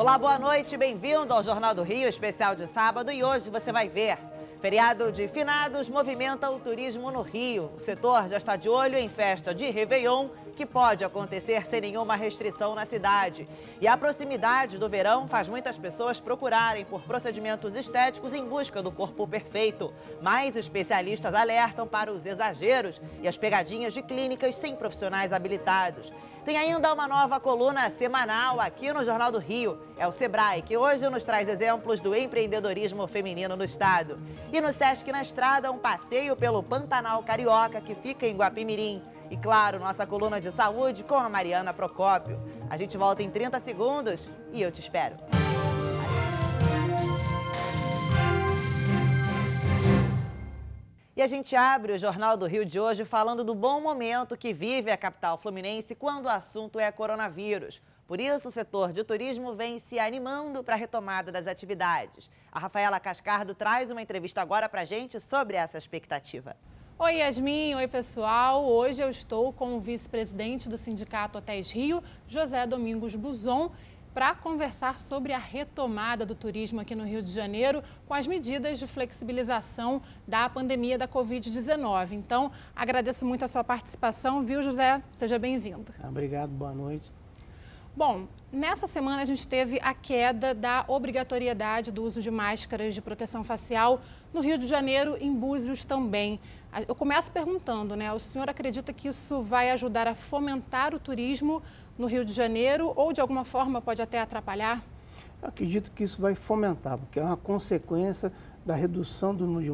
Olá, boa noite, bem-vindo ao Jornal do Rio, especial de sábado. E hoje você vai ver, feriado de finados movimenta o turismo no Rio. O setor já está de olho em festa de Réveillon, que pode acontecer sem nenhuma restrição na cidade. E a proximidade do verão faz muitas pessoas procurarem por procedimentos estéticos em busca do corpo perfeito. Mas especialistas alertam para os exageros e as pegadinhas de clínicas sem profissionais habilitados. Tem ainda uma nova coluna semanal aqui no Jornal do Rio. É o Sebrae, que hoje nos traz exemplos do empreendedorismo feminino no estado. E no Sesc na Estrada, um passeio pelo Pantanal Carioca, que fica em Guapimirim. E claro, nossa coluna de saúde com a Mariana Procópio. A gente volta em 30 segundos e eu te espero. E a gente abre o Jornal do Rio de hoje falando do bom momento que vive a capital fluminense quando o assunto é coronavírus. Por isso, o setor de turismo vem se animando para a retomada das atividades. A Rafaela Cascardo traz uma entrevista agora para a gente sobre essa expectativa. Oi, Yasmin. Oi, pessoal. Hoje eu estou com o vice-presidente do Sindicato Hotéis Rio, José Domingos Buzon, para conversar sobre a retomada do turismo aqui no Rio de Janeiro com as medidas de flexibilização da pandemia da Covid-19. Então, agradeço muito a sua participação, viu, José? Seja bem-vindo. Obrigado, boa noite. Bom, nessa semana a gente teve a queda da obrigatoriedade do uso de máscaras de proteção facial no Rio de Janeiro, em Búzios também. Eu começo perguntando, né? O senhor acredita que isso vai ajudar a fomentar o turismo no Rio de Janeiro ou de alguma forma pode até atrapalhar? Eu acredito que isso vai fomentar, porque é uma consequência da redução do número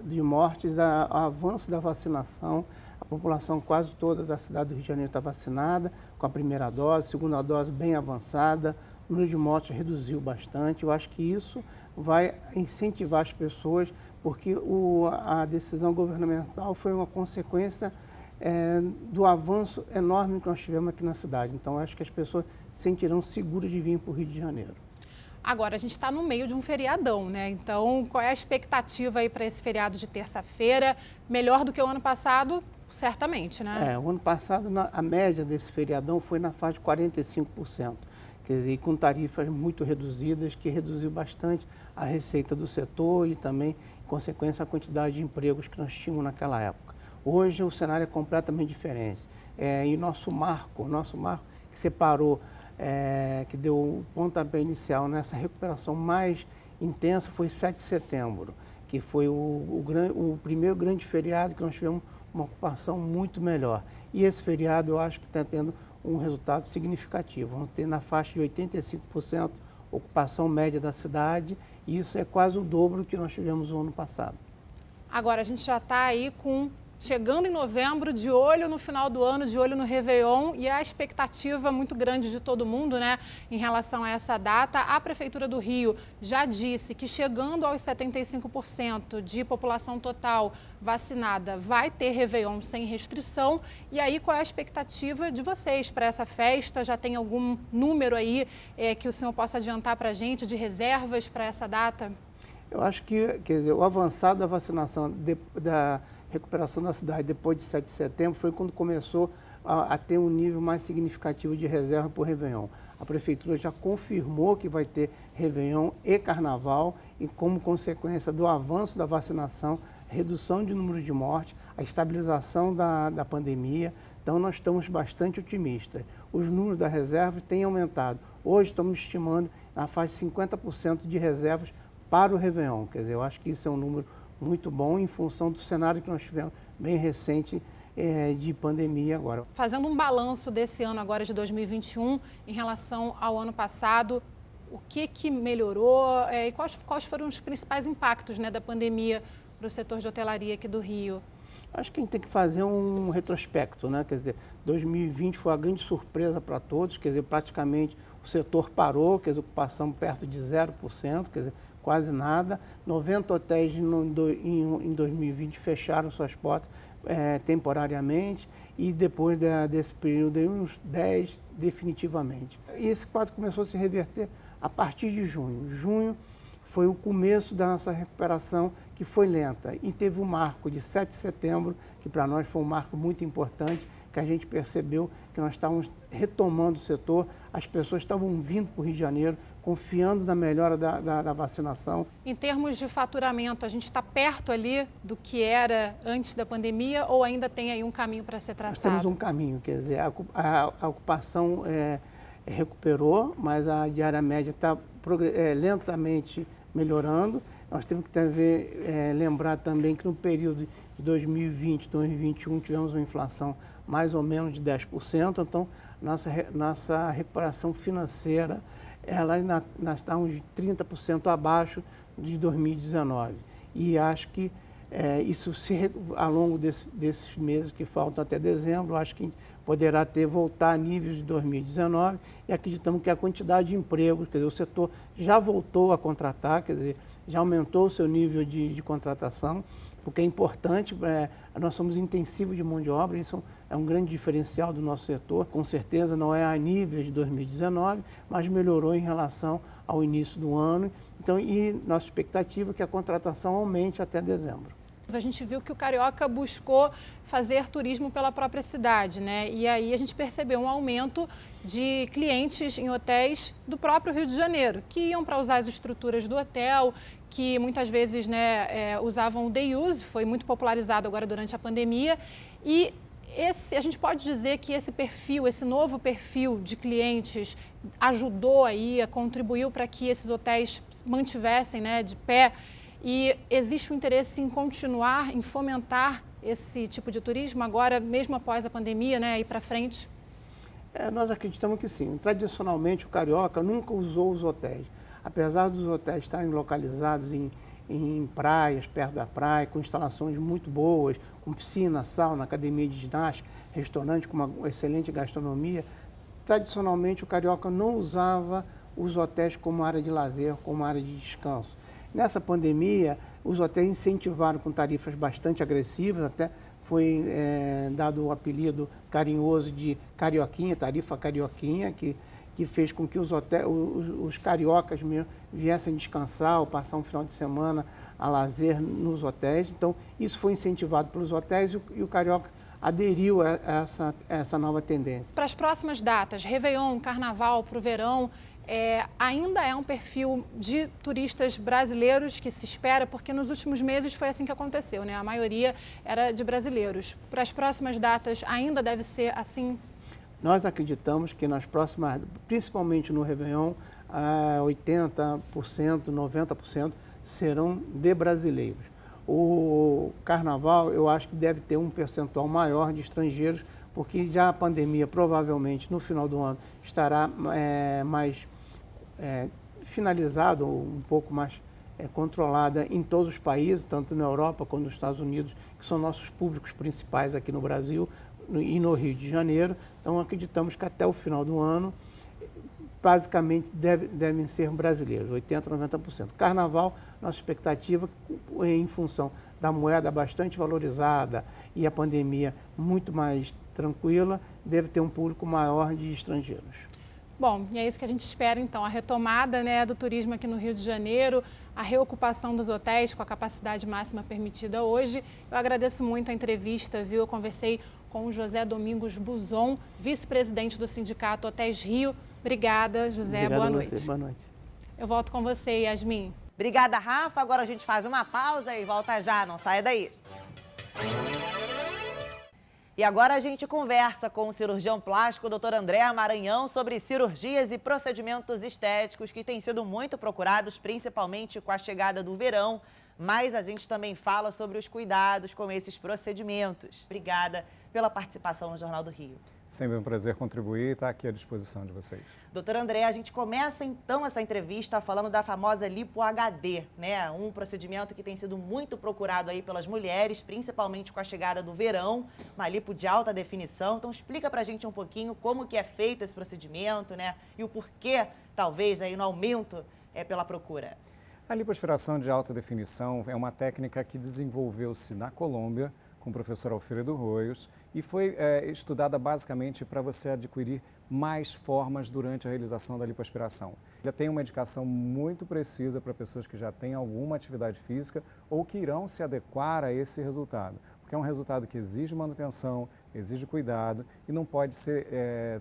de mortes, do avanço da vacinação. A população quase toda da cidade do Rio de Janeiro está vacinada com a primeira dose, segunda dose bem avançada, o número de mortes reduziu bastante. Eu acho que isso vai incentivar as pessoas, porque a decisão governamental foi uma consequência do avanço enorme que nós tivemos aqui na cidade. Então, eu acho que as pessoas se sentirão seguras de vir para o Rio de Janeiro. Agora, a gente está no meio de um feriadão, né? Então, qual é a expectativa aí para esse feriado de terça-feira? Melhor do que o ano passado? Certamente, né? O ano passado, a média desse feriadão foi na faixa de 45%. Quer dizer, com tarifas muito reduzidas, que reduziu bastante a receita do setor e também, em consequência, a quantidade de empregos que nós tínhamos naquela época. Hoje o cenário é completamente diferente. E o nosso marco que separou, que deu o pontapé inicial nessa recuperação mais intensa foi 7 de setembro, que foi o primeiro grande feriado que nós tivemos uma ocupação muito melhor. E esse feriado eu acho que está tendo um resultado significativo. Vamos ter na faixa de 85% ocupação média da cidade, e isso é quase o dobro do que nós tivemos no ano passado. Agora, a gente já está aí chegando em novembro, de olho no final do ano, de olho no Réveillon, e a expectativa muito grande de todo mundo, né, em relação a essa data. A Prefeitura do Rio já disse que chegando aos 75% de população total vacinada, vai ter Réveillon sem restrição. E aí, qual é a expectativa de vocês para essa festa? Já tem algum número aí que o senhor possa adiantar para a gente de reservas para essa data? Eu acho que, quer dizer, o avançado da vacinação, da recuperação da cidade depois de 7 de setembro foi quando começou a ter um nível mais significativo de reserva para o Réveillon. A Prefeitura já confirmou que vai ter Réveillon e Carnaval e, como consequência do avanço da vacinação, redução de número de mortes, a estabilização da pandemia. Então, nós estamos bastante otimistas. Os números da reserva têm aumentado. Hoje, estamos estimando na faixa de 50% de reservas para o Réveillon. Quer dizer, eu acho que isso é um número muito bom em função do cenário que nós tivemos bem recente de pandemia agora. Fazendo um balanço desse ano agora de 2021 em relação ao ano passado, o que melhorou e quais foram os principais impactos, né, da pandemia para o setor de hotelaria aqui do Rio? Acho que a gente tem que fazer um retrospecto, né? Quer dizer, 2020 foi uma grande surpresa para todos, quer dizer, praticamente o setor parou, quer dizer, ocupação perto de 0%, quer dizer, quase nada. 90 hotéis em 2020 fecharam suas portas temporariamente e depois desse período, uns 10 definitivamente. E esse quadro começou a se reverter a partir de junho. Junho foi o começo da nossa recuperação, que foi lenta, e teve um marco de 7 de setembro, que para nós foi um marco muito importante, que a gente percebeu que nós estávamos retomando o setor, as pessoas estavam vindo para o Rio de Janeiro, confiando na melhora da vacinação. Em termos de faturamento, a gente está perto ali do que era antes da pandemia ou ainda tem aí um caminho para ser traçado? Nós temos um caminho, quer dizer, a ocupação recuperou, mas a diária média está lentamente melhorando. Nós temos que lembrar também que no período de 2020 e 2021 tivemos uma inflação mais ou menos de 10%, então nossa recuperação financeira ela está uns 30% abaixo de 2019. E acho que isso, ao longo desses meses que faltam até dezembro, acho que poderá voltar a níveis de 2019 e acreditamos que a quantidade de empregos, quer dizer, o setor já voltou a contratar, quer dizer, já aumentou o seu nível de contratação, porque é importante, nós somos intensivos de mão de obra, isso é um grande diferencial do nosso setor, com certeza não é a nível de 2019, mas melhorou em relação ao início do ano, então, e nossa expectativa é que a contratação aumente até dezembro. A gente viu que o Carioca buscou fazer turismo pela própria cidade, né? E aí a gente percebeu um aumento de clientes em hotéis do próprio Rio de Janeiro, que iam para usar as estruturas do hotel, que muitas vezes, né, usavam o day use, foi muito popularizado agora durante a pandemia. E a gente pode dizer que esse perfil, esse novo perfil de clientes ajudou aí, contribuiu para que esses hotéis mantivessem, né, de pé. E existe um interesse em continuar, em fomentar esse tipo de turismo agora, mesmo após a pandemia, né, ir para frente? Nós acreditamos que sim. Tradicionalmente, o carioca nunca usou os hotéis. Apesar dos hotéis estarem localizados em praias, perto da praia, com instalações muito boas, com piscina, sauna, academia de ginástica, restaurante com uma excelente gastronomia, tradicionalmente o carioca não usava os hotéis como área de lazer, como área de descanso. Nessa pandemia, os hotéis incentivaram com tarifas bastante agressivas, até foi dado o apelido carinhoso de Carioquinha, tarifa Carioquinha, que fez com que os cariocas mesmo viessem descansar ou passar um final de semana a lazer nos hotéis. Então, isso foi incentivado pelos hotéis e o carioca aderiu a essa nova tendência. Para as próximas datas, Réveillon, Carnaval, para o verão, ainda é um perfil de turistas brasileiros que se espera, porque nos últimos meses foi assim que aconteceu, né? A maioria era de brasileiros. Para as próximas datas, ainda deve ser assim? Nós acreditamos que nas próximas, principalmente no Réveillon, 80%, 90% serão de brasileiros. O Carnaval, eu acho que deve ter um percentual maior de estrangeiros, porque já a pandemia provavelmente no final do ano estará mais finalizada, ou um pouco mais controlada em todos os países, tanto na Europa quanto nos Estados Unidos, que são nossos públicos principais aqui no Brasil e no Rio de Janeiro. Então, acreditamos que até o final do ano, basicamente, devem ser brasileiros, 80%, 90%. Carnaval, nossa expectativa, em função da moeda bastante valorizada e a pandemia muito mais tranquila, deve ter um público maior de estrangeiros. Bom, e é isso que a gente espera, então, a retomada, né, do turismo aqui no Rio de Janeiro, a reocupação dos hotéis com a capacidade máxima permitida hoje. Eu agradeço muito a entrevista, viu? Eu conversei com o José Domingos Buzon, vice-presidente do Sindicato Hotéis Rio. Obrigada, José. Obrigado boa a noite. você. Boa noite. Eu volto com você, Yasmin. Obrigada, Rafa. Agora a gente faz uma pausa e volta já. Não saia daí. E agora a gente conversa com o cirurgião plástico Dr. André Maranhão sobre cirurgias e procedimentos estéticos que têm sido muito procurados, principalmente com a chegada do verão. Mas a gente também fala sobre os cuidados com esses procedimentos. Obrigada pela participação no Jornal do Rio. Sempre um prazer contribuir e estar aqui à disposição de vocês. Doutor André, a gente começa então essa entrevista falando da famosa lipo HD, né? Um procedimento que tem sido muito procurado aí pelas mulheres, principalmente com a chegada do verão, uma lipo de alta definição. Então explica pra gente um pouquinho como que é feito esse procedimento, né? E o porquê, talvez, aí no aumento pela procura. A lipoaspiração de alta definição é uma técnica que desenvolveu-se na Colômbia com o professor Alfredo Royos e foi estudada basicamente para você adquirir mais formas durante a realização da lipoaspiração. Já tem uma indicação muito precisa para pessoas que já têm alguma atividade física ou que irão se adequar a esse resultado, porque é um resultado que exige manutenção, exige cuidado e não pode ser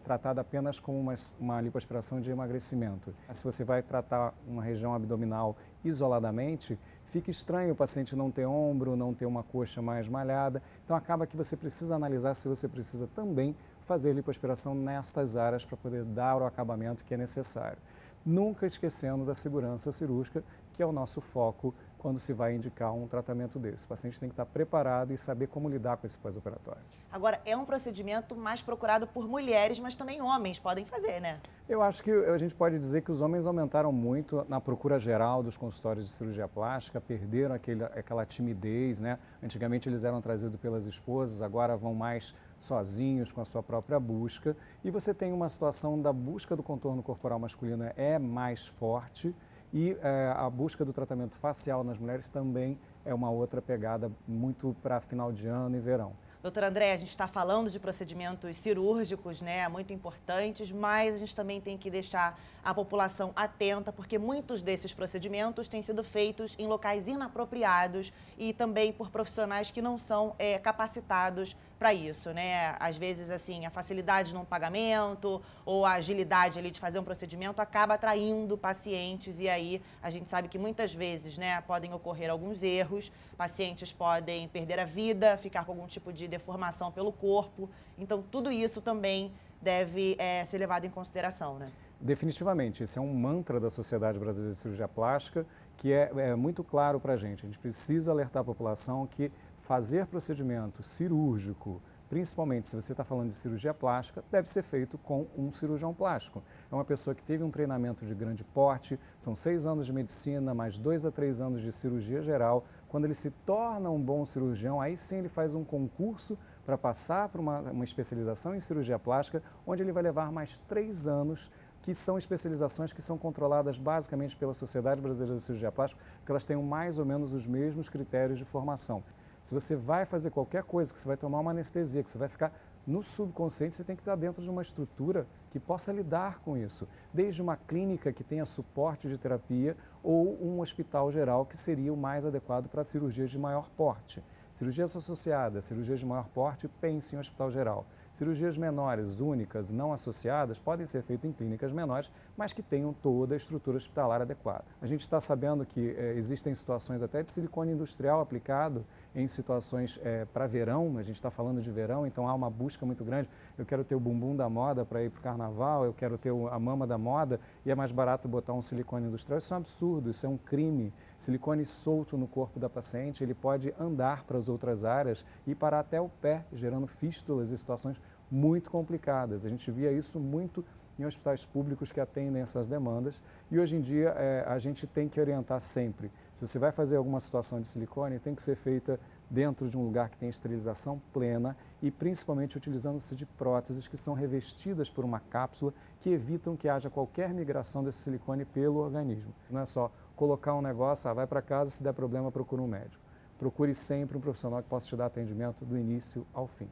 tratada apenas como uma lipoaspiração de emagrecimento. Se você vai tratar uma região abdominal isoladamente, fica estranho o paciente não ter ombro, não ter uma coxa mais malhada. Então acaba que você precisa analisar se você precisa também fazer lipoaspiração nestas áreas para poder dar o acabamento que é necessário. Nunca esquecendo da segurança cirúrgica, que é o nosso foco quando se vai indicar um tratamento desse. O paciente tem que estar preparado e saber como lidar com esse pós-operatório. Agora, é um procedimento mais procurado por mulheres, mas também homens podem fazer, né? Eu acho que a gente pode dizer que os homens aumentaram muito na procura geral dos consultórios de cirurgia plástica, perderam aquela timidez, né? Antigamente eles eram trazidos pelas esposas, agora vão mais sozinhos com a sua própria busca. E você tem uma situação da busca do contorno corporal masculino é mais forte e a busca do tratamento facial nas mulheres também é uma outra pegada muito para final de ano e verão. Doutora André, a gente está falando de procedimentos cirúrgicos, né, muito importantes, mas a gente também tem que deixar a população atenta, porque muitos desses procedimentos têm sido feitos em locais inapropriados e também por profissionais que não são capacitados para isso, né? Às vezes, assim, a facilidade no pagamento ou a agilidade ali de fazer um procedimento acaba atraindo pacientes e aí a gente sabe que muitas vezes, né, podem ocorrer alguns erros, pacientes podem perder a vida, ficar com algum tipo de deformação pelo corpo, então tudo isso também deve ser levado em consideração, né? Definitivamente, esse é um mantra da Sociedade Brasileira de Cirurgia Plástica que é muito claro para a gente precisa alertar a população que fazer procedimento cirúrgico, principalmente se você está falando de cirurgia plástica, deve ser feito com um cirurgião plástico. É uma pessoa que teve um treinamento de grande porte, são 6 anos de medicina, mais 2 a 3 anos de cirurgia geral. Quando ele se torna um bom cirurgião, aí sim ele faz um concurso para passar por uma especialização em cirurgia plástica, onde ele vai levar mais 3 anos, que são especializações que são controladas basicamente pela Sociedade Brasileira de Cirurgia Plástica, porque elas têm mais ou menos os mesmos critérios de formação. Se você vai fazer qualquer coisa, que você vai tomar uma anestesia, que você vai ficar no subconsciente, você tem que estar dentro de uma estrutura que possa lidar com isso. Desde uma clínica que tenha suporte de terapia ou um hospital geral que seria o mais adequado para cirurgias de maior porte. Cirurgias associadas, cirurgias de maior porte, pense em hospital geral. Cirurgias menores, únicas, não associadas, podem ser feitas em clínicas menores, mas que tenham toda a estrutura hospitalar adequada. A gente está sabendo que existem situações até de silicone industrial aplicado em situações para verão, a gente está falando de verão, então há uma busca muito grande. Eu quero ter o bumbum da moda para ir para o carnaval, eu quero ter a mama da moda e é mais barato botar um silicone industrial. Isso é um absurdo, isso é um crime. Silicone solto no corpo da paciente, ele pode andar para as outras áreas e parar até o pé, gerando fístulas e situações muito complicadas. A gente via isso muito em hospitais públicos que atendem essas demandas e hoje em dia a gente tem que orientar sempre. Se você vai fazer alguma situação de silicone, tem que ser feita dentro de um lugar que tem esterilização plena e principalmente utilizando-se de próteses que são revestidas por uma cápsula que evitam que haja qualquer migração desse silicone pelo organismo. Não é só colocar um negócio, vai para casa, se der problema procura um médico. Procure sempre um profissional que possa te dar atendimento do início ao fim.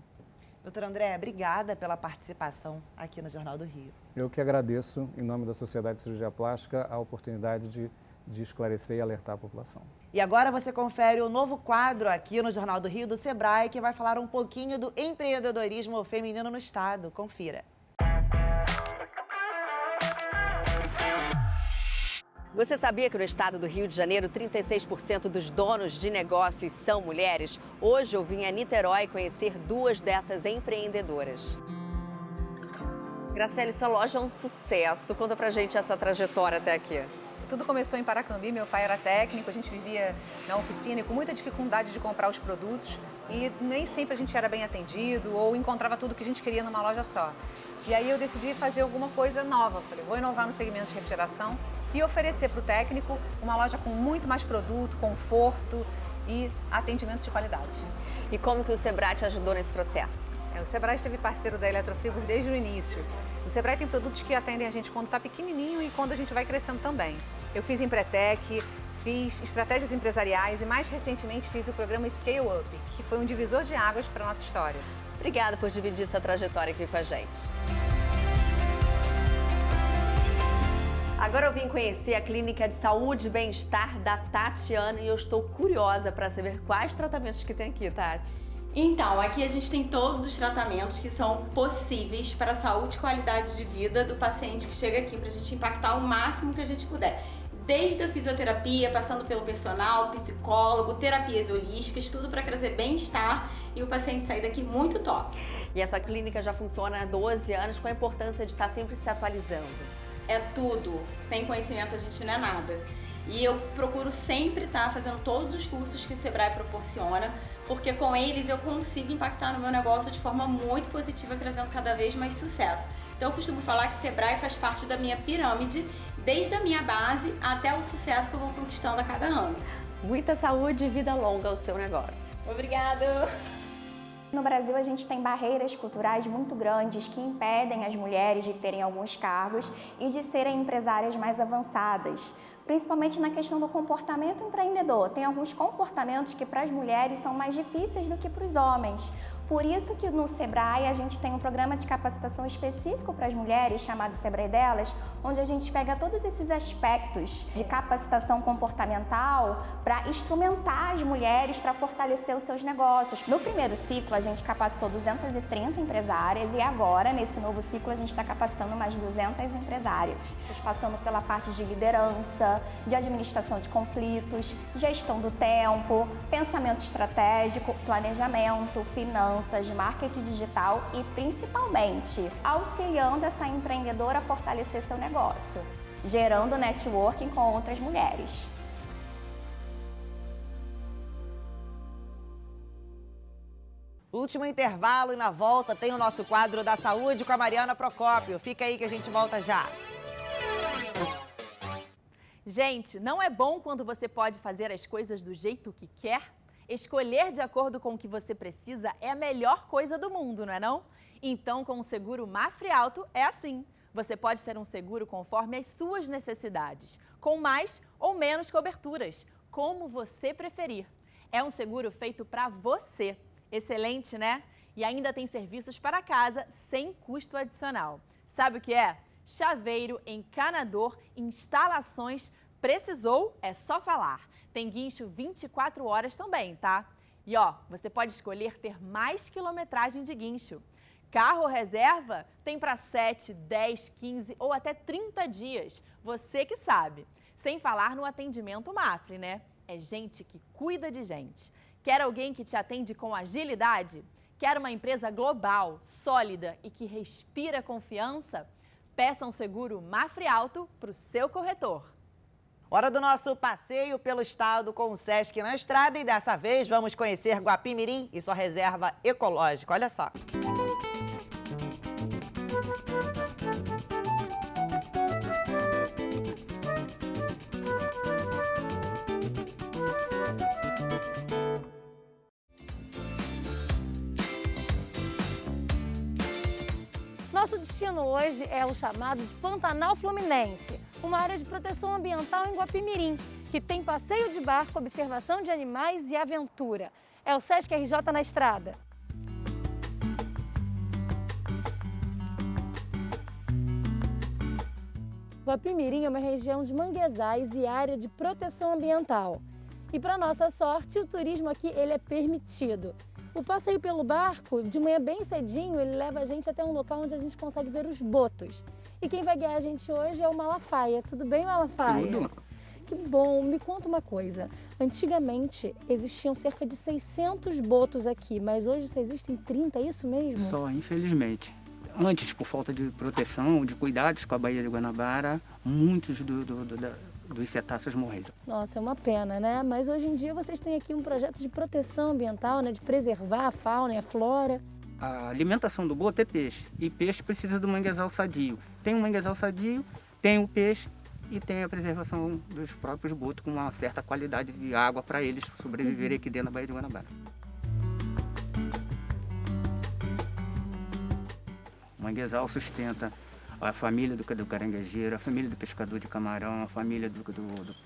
Doutora André, obrigada pela participação aqui no Jornal do Rio. Eu que agradeço, em nome da Sociedade de Cirurgia Plástica, a oportunidade de esclarecer e alertar a população. E agora você confere o novo quadro aqui no Jornal do Rio do Sebrae, que vai falar um pouquinho do empreendedorismo feminino no estado. Confira. Você sabia que no estado do Rio de Janeiro, 36% dos donos de negócios são mulheres? Hoje eu vim a Niterói conhecer 2 dessas empreendedoras. Graciele, sua loja é um sucesso. Conta pra gente essa trajetória até aqui. Tudo começou em Paracambi, meu pai era técnico, a gente vivia na oficina e com muita dificuldade de comprar os produtos e nem sempre a gente era bem atendido ou encontrava tudo que a gente queria numa loja só. E aí eu decidi fazer alguma coisa nova, falei, vou inovar no segmento de refrigeração e oferecer para o técnico uma loja com muito mais produto, conforto e atendimento de qualidade. E como que o Sebrae te ajudou nesse processo? O Sebrae esteve parceiro da Eletrofigor desde o início. O Sebrae tem produtos que atendem a gente quando está pequenininho e quando a gente vai crescendo também. Eu fiz Empretec, fiz estratégias empresariais e mais recentemente fiz o programa Scale Up, que foi um divisor de águas para a nossa história. Obrigada por dividir essa trajetória aqui com a gente. Agora eu vim conhecer a clínica de saúde e bem-estar da Tatiana e eu estou curiosa para saber quais tratamentos que tem aqui, Tati. Então, aqui a gente tem todos os tratamentos que são possíveis para a saúde e qualidade de vida do paciente que chega aqui, para a gente impactar o máximo que a gente puder. Desde a fisioterapia, passando pelo personal, psicólogo, terapias holísticas, tudo para trazer bem-estar e o paciente sair daqui muito top. E a sua clínica já funciona há 12 anos, com a importância de estar sempre se atualizando. É tudo. Sem conhecimento a gente não é nada. E eu procuro sempre estar fazendo todos os cursos que o Sebrae proporciona, porque com eles eu consigo impactar no meu negócio de forma muito positiva, trazendo cada vez mais sucesso. Então eu costumo falar que Sebrae faz parte da minha pirâmide, desde a minha base até o sucesso que eu vou conquistando a cada ano. Muita saúde e vida longa ao seu negócio. Obrigada! No Brasil, a gente tem barreiras culturais muito grandes que impedem as mulheres de terem alguns cargos e de serem empresárias mais avançadas, principalmente na questão do comportamento empreendedor. Tem alguns comportamentos que para as mulheres são mais difíceis do que para os homens. Por isso que no Sebrae a gente tem um programa de capacitação específico para as mulheres, chamado Sebrae Delas, onde a gente pega todos esses aspectos de capacitação comportamental para instrumentar as mulheres para fortalecer os seus negócios. No primeiro ciclo a gente capacitou 230 empresárias e agora, nesse novo ciclo, a gente está capacitando mais 200 empresárias. Passando pela parte de liderança, de administração de conflitos, gestão do tempo, pensamento estratégico, planejamento, finanças, de marketing digital e, principalmente, auxiliando essa empreendedora a fortalecer seu negócio, gerando networking com outras mulheres. Último intervalo e na volta tem o nosso quadro da saúde com a Mariana Procópio. Fica aí que a gente volta já. Gente, não é bom quando você pode fazer as coisas do jeito que quer? Escolher de acordo com o que você precisa é a melhor coisa do mundo, não é não? Então, com o seguro Mafre Alto é assim. Você pode ter um seguro conforme as suas necessidades, com mais ou menos coberturas, como você preferir. É um seguro feito para você. Excelente, né? E ainda tem serviços para casa sem custo adicional. Sabe o que é? Chaveiro, encanador, instalações. Precisou? É só falar. Tem guincho 24 horas também, tá? E ó, você pode escolher ter mais quilometragem de guincho. Carro reserva tem para 7, 10, 15 ou até 30 dias. Você que sabe. Sem falar no atendimento Mafre, né? É gente que cuida de gente. Quer alguém que te atende com agilidade? Quer uma empresa global, sólida e que respira confiança? Peça um seguro Mafre Alto para o seu corretor. Hora do nosso passeio pelo estado com o Sesc na estrada e dessa vez vamos conhecer Guapimirim e sua reserva ecológica. Olha só. Nosso destino hoje é o chamado de Pantanal Fluminense, uma área de proteção ambiental em Guapimirim, que tem passeio de barco, observação de animais e aventura. É o Sesc RJ na estrada. Guapimirim é uma região de manguezais e área de proteção ambiental. E para nossa sorte, o turismo aqui ele é permitido. O passeio pelo barco, de manhã bem cedinho, ele leva a gente até um local onde a gente consegue ver os botos. E quem vai guiar a gente hoje é o Malafaia. Tudo bem, Malafaia? Tudo. Que bom. Me conta uma coisa. Antigamente, existiam cerca de 600 botos aqui, mas hoje só existem 30, é isso mesmo? Só, infelizmente. Antes, por falta de proteção, de cuidados com a Baía de Guanabara, muitos dos cetáceos morreram. Nossa, é uma pena, né? Mas hoje em dia vocês têm aqui um projeto de proteção ambiental, né? De preservar a fauna e a flora. A alimentação do boto é peixe, e peixe precisa do manguezal sadio. Tem um manguezal sadio, tem o peixe e tem a preservação dos próprios botos com uma certa qualidade de água para eles sobreviverem aqui dentro da Baía de Guanabara. O manguezal sustenta a família do caranguejeiro, a família do pescador de camarão, a família do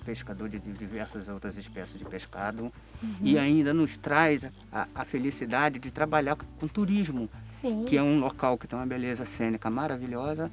pescador de diversas outras espécies de pescado. E ainda nos traz a felicidade de trabalhar com turismo, Sim. que é um local que tem uma beleza cênica maravilhosa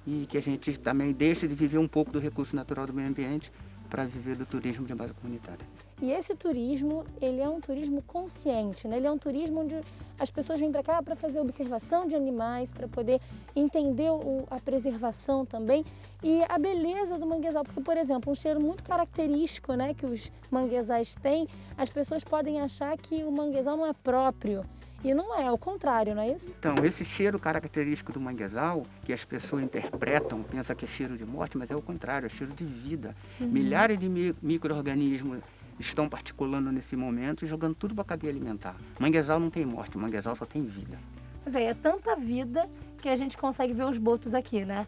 e que a gente também deixa de viver um pouco do recurso natural do meio ambiente para viver do turismo de base comunitária. E esse turismo, ele é um turismo consciente, né? Ele é um turismo onde as pessoas vêm para cá para fazer observação de animais, para poder entender a preservação também e a beleza do manguezal. Porque, por exemplo, um cheiro muito característico, né, que os manguezais têm, as pessoas podem achar que o manguezal não é próprio. E não é, ao contrário, não é isso? Então, esse cheiro característico do manguezal, que as pessoas interpretam, pensam que é cheiro de morte, mas é o contrário, é cheiro de vida. Milhares de micro-organismos estão particulando nesse momento e jogando tudo para a cadeia alimentar. Manguezal não tem morte, manguezal só tem vida. Pois é tanta vida que a gente consegue ver os botos aqui, né?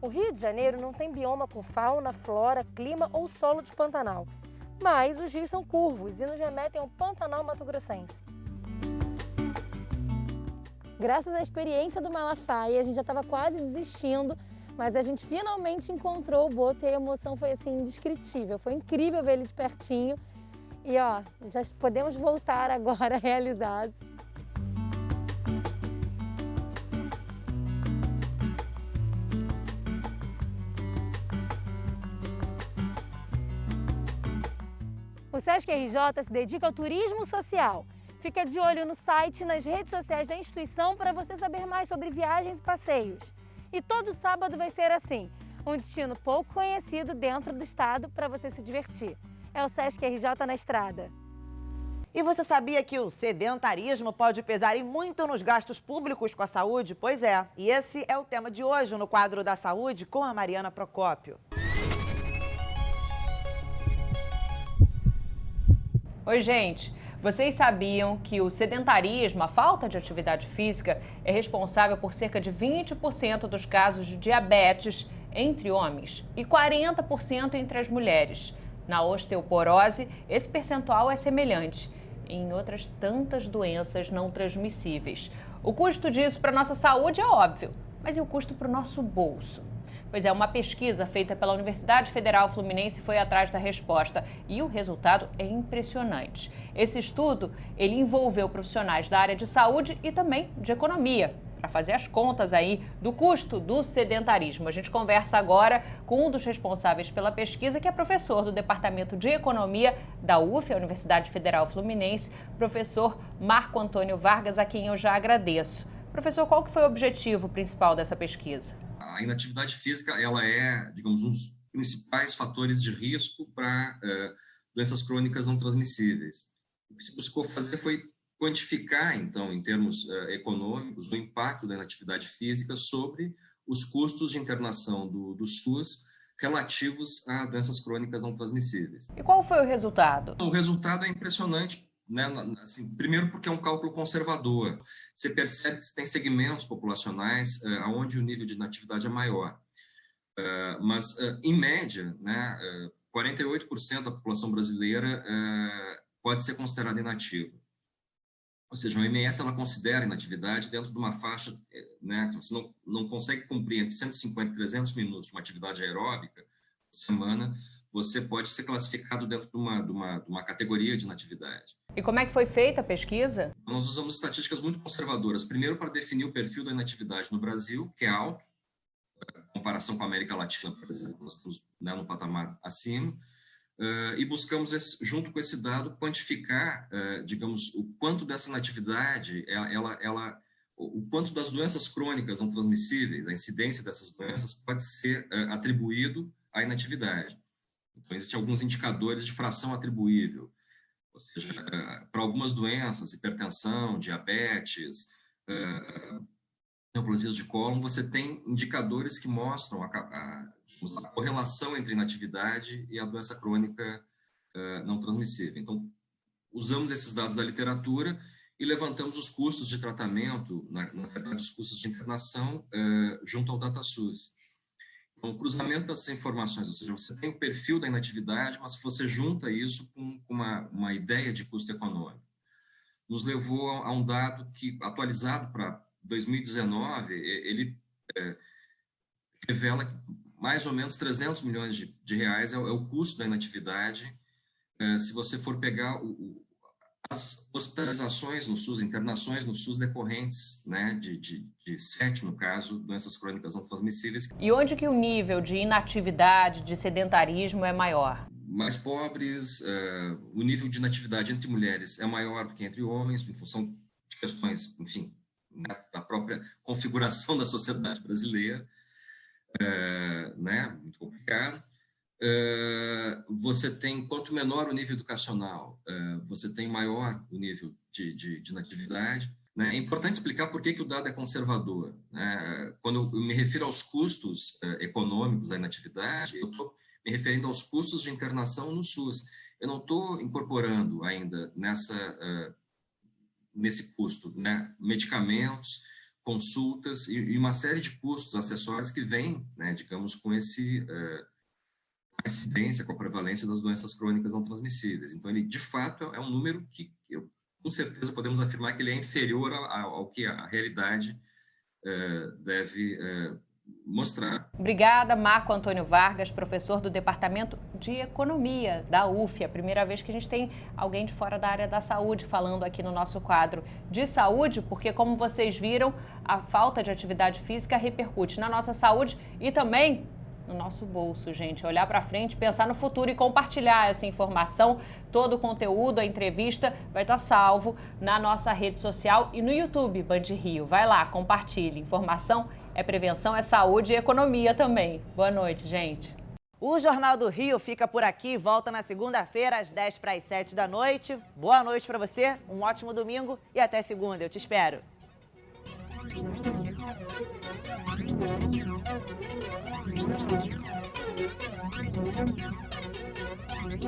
O Rio de Janeiro não tem bioma com fauna, flora, clima ou solo de Pantanal. Mas os rios são curvos e nos remetem ao Pantanal mato-grossense. Graças à experiência do Malafaia, a gente já estava quase desistindo, mas a gente finalmente encontrou o boto e a emoção foi assim indescritível. Foi incrível ver ele de pertinho e ó, já podemos voltar agora realizados. O Sesc RJ se dedica ao turismo social. Fica de olho no site e nas redes sociais da instituição para você saber mais sobre viagens e passeios. E todo sábado vai ser assim, um destino pouco conhecido dentro do estado para você se divertir. É o Sesc RJ na estrada. E você sabia que o sedentarismo pode pesar e muito nos gastos públicos com a saúde? Pois é, e esse é o tema de hoje no quadro da saúde com a Mariana Procópio. Oi, gente. Vocês sabiam que o sedentarismo, a falta de atividade física, é responsável por cerca de 20% dos casos de diabetes entre homens e 40% entre as mulheres? Na osteoporose, esse percentual é semelhante em outras tantas doenças não transmissíveis. O custo disso para a nossa saúde é óbvio, mas e o custo para o nosso bolso? Pois é, uma pesquisa feita pela Universidade Federal Fluminense foi atrás da resposta e o resultado é impressionante. Esse estudo, ele envolveu profissionais da área de saúde e também de economia, para fazer as contas aí do custo do sedentarismo. A gente conversa agora com um dos responsáveis pela pesquisa, que é professor do Departamento de Economia da UF, a Universidade Federal Fluminense, professor Marco Antônio Vargas, a quem eu já agradeço. Professor, qual que foi o objetivo principal dessa pesquisa? A inatividade física, ela é, digamos, um dos principais fatores de risco para doenças crônicas não transmissíveis. O que se buscou fazer foi quantificar, então, em termos econômicos, o impacto da inatividade física sobre os custos de internação do SUS relativos a doenças crônicas não transmissíveis. E qual foi o resultado? O resultado é impressionante. Né? Assim, primeiro porque é um cálculo conservador. Você percebe que tem segmentos populacionais onde o nível de inatividade é maior. Mas, em média, né, 48% da população brasileira pode ser considerada inativa. Ou seja, a OMS ela considera a inatividade dentro de uma faixa, né, que você não consegue cumprir entre 150 e 300 minutos de uma atividade aeróbica por semana, você pode ser classificado dentro de uma categoria de inatividade. E como é que foi feita a pesquisa? Nós usamos estatísticas muito conservadoras. Primeiro, para definir o perfil da inatividade no Brasil, que é alto, em comparação com a América Latina, por exemplo, nós estamos, né, no patamar acima, e buscamos, junto com esse dado, quantificar, digamos, o quanto dessa inatividade, o quanto das doenças crônicas não transmissíveis, a incidência dessas doenças pode ser atribuído à inatividade. Então, existem alguns indicadores de fração atribuível, ou seja, para algumas doenças, hipertensão, diabetes, neoplasias de cólon, você tem indicadores que mostram a correlação entre a inatividade e a doença crônica não transmissível. Então, usamos esses dados da literatura e levantamos os custos de tratamento, na verdade, os custos de internação, junto ao DataSUS. Então, o cruzamento dessas informações, ou seja, você tem o perfil da inatividade, mas você junta isso com uma ideia de custo econômico. nos levou a um dado que, atualizado para 2019, ele revela que mais ou menos 300 milhões de reais é o custo da inatividade. Se você for pegar as hospitalizações no SUS, internações no SUS decorrentes, né, de 7, no caso, doenças crônicas não transmissíveis. E onde que o nível de inatividade, de sedentarismo é maior? Mais pobres, o nível de inatividade entre mulheres é maior do que entre homens, em função de questões, enfim, né, da própria configuração da sociedade brasileira, né, muito complicado. Você tem, quanto menor o nível educacional, você tem maior o nível de inatividade. Né? É importante explicar por que o dado é conservador. Né? Quando eu me refiro aos custos econômicos da inatividade, eu estou me referindo aos custos de internação no SUS. Eu não estou incorporando ainda nesse custo, né, medicamentos, consultas e uma série de custos acessórios que vêm, né, digamos, com a incidência, com a prevalência das doenças crônicas não transmissíveis. Então, ele, de fato, é um número que, com certeza, podemos afirmar que ele é inferior ao que a realidade deve mostrar. Obrigada, Marco Antônio Vargas, professor do Departamento de Economia da UF. É a primeira vez que a gente tem alguém de fora da área da saúde falando aqui no nosso quadro de saúde, porque, como vocês viram, a falta de atividade física repercute na nossa saúde e também no nosso bolso, gente. Olhar para frente, pensar no futuro e compartilhar essa informação. Todo o conteúdo, a entrevista vai estar salvo na nossa rede social e no YouTube Band Rio. Vai lá, compartilhe. Informação é prevenção, é saúde e economia também. Boa noite, gente. O Jornal do Rio fica por aqui, volta na segunda-feira às 10 para as 7 da noite. Boa noite para você, um ótimo domingo e até segunda. Eu te espero.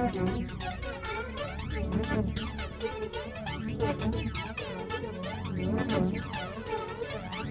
Thank you.